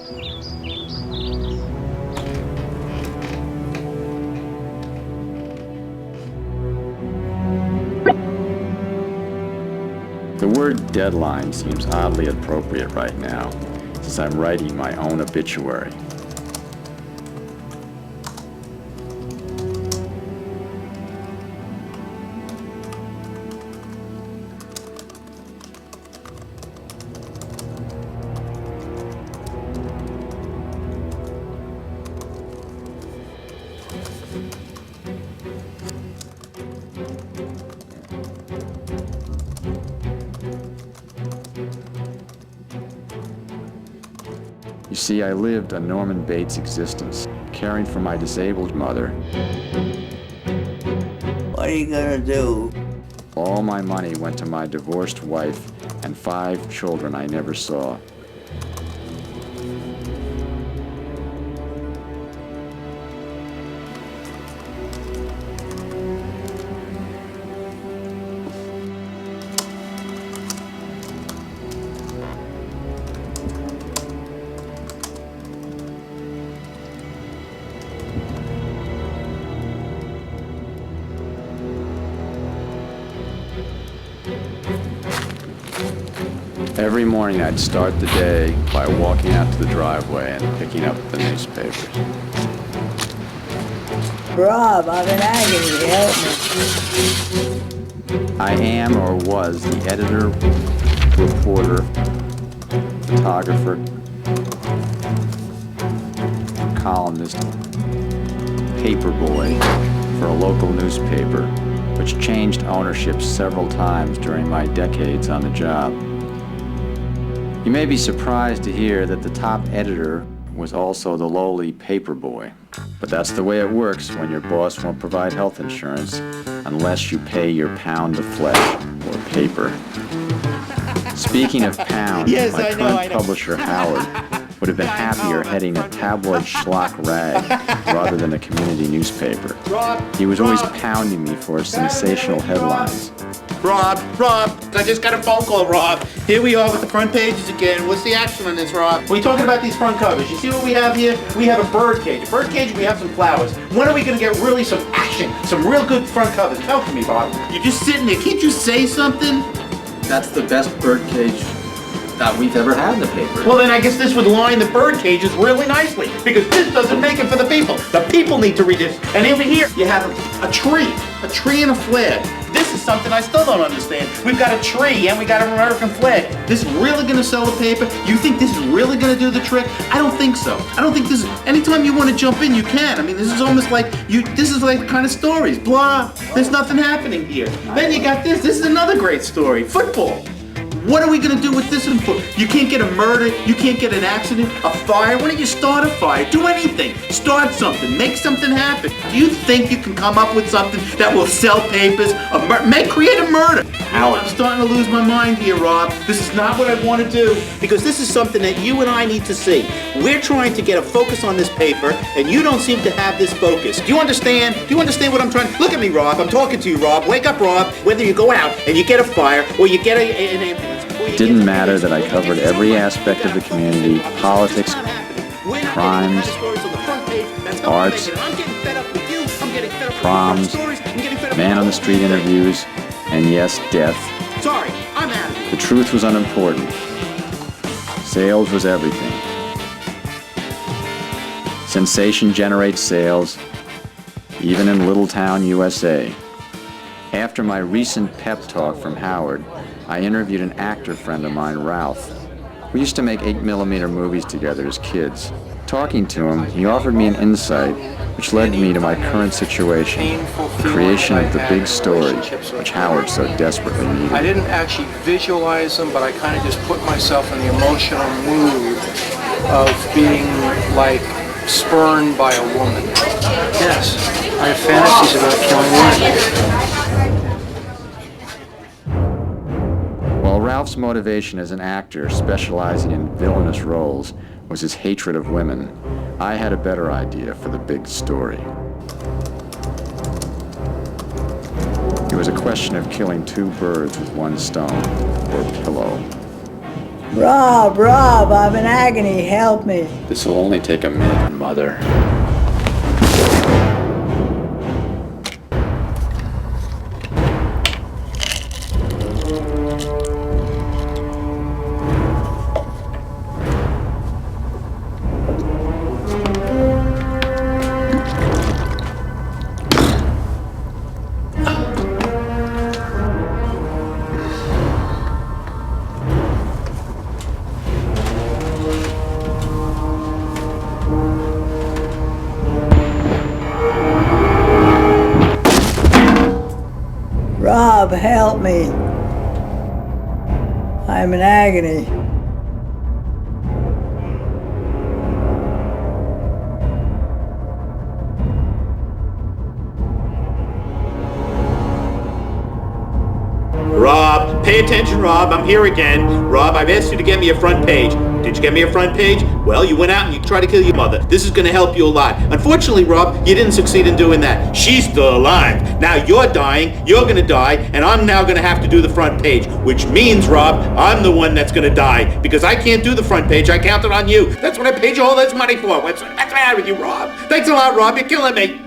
The word deadline seems oddly appropriate right now, since I'm writing my own obituary. You see, I lived a Norman Bates existence, caring for my disabled mother. What are you gonna do? All my money went to my divorced wife and 5 children I never saw. Every morning I'd start the day by walking out to the driveway and picking up the newspapers. Rob, I'm in agony. Help me. I am or was the editor, reporter, photographer, columnist, paperboy for a local newspaper, which changed ownership several times during my decades on the job. You may be surprised to hear that the top editor was also the lowly paperboy. But that's the way it works when your boss won't provide health insurance unless you pay your pound of flesh or paper. Speaking of pounds, Yes, my I know. current publisher, Howard, would have been happier heading a tabloid schlock rag rather than a community newspaper. He was always pounding me for sensational headlines. Rob, I just got a phone call, Rob. Here we are with the front pages again. What's the action on this, Rob? We're talking about these front covers. You see what we have here? We have a bird cage. A bird cage, we have some flowers. When are we gonna get really some action? Some real good front covers? Tell me, Bob. You're just sitting there. Can't you say something? That's the best birdcage that we've ever had in the paper. Well, then I guess this would line the bird cages really nicely, because this doesn't make it for the people. The people need to read this. And over here, you have a tree and a flag. This is something I still don't understand. We've got a tree and we got an American flag. This is really gonna sell the paper? You think this is really gonna do the trick? I don't think so. I don't think this is, anytime you wanna jump in, you can. I mean, this is almost like, this is like kind of stories, blah, there's nothing happening here. Then you got this is another great story, football. What are we gonna do with this info? You can't get a murder, you can't get an accident, a fire. Why don't you start a fire? Do anything. Start something, make something happen. Do you think you can come up with something that will sell papers? Create a murder. Howard, I'm starting to lose my mind here, Rob. This is not what I want to do, because this is something that you and I need to see. We're trying to get a focus on this paper, and you don't seem to have this focus. Do you understand? Do you understand what I'm trying? Look at me, Rob. I'm talking to you, Rob. Wake up, Rob. Whether you go out and you get a fire, or you get an ambulance. It didn't matter that I covered every aspect of the community, politics, crimes, arts, proms, man-on-the-street interviews, and yes, death. Sorry, I'm out of here. The truth was unimportant. Sales was everything. Sensation generates sales, even in little town USA. After my recent pep talk from Howard, I interviewed an actor friend of mine, Ralph. We used to make 8mm movies together as kids. Talking to him, he offered me an insight which led me to my current situation, the creation of the big story, which Howard so desperately needed. I didn't actually visualize them, but I kind of just put myself in the emotional mood of being like spurned by a woman. Yes, I have fantasies about killing women. While Ralph's motivation as an actor specializing in villainous roles was his hatred of women, I had a better idea for the big story. It was a question of killing 2 birds with 1 stone, or pillow. Rob, I'm in agony. Help me. This will only take a minute, Mother. Rob, help me. I'm in agony. Rob, pay attention, Rob. I'm here again. Rob, I've asked you to get me a front page. Did you get me a front page? Well, you went out and you tried to kill your mother. This is going to help you a lot. Unfortunately, Rob, you didn't succeed in doing that. She's still alive. Now you're dying, you're going to die, and I'm now going to have to do the front page, which means, Rob, I'm the one that's going to die because I can't do the front page. I counted on you. That's what I paid you all this money for. What's the matter with you, Rob? Thanks a lot, Rob. You're killing me.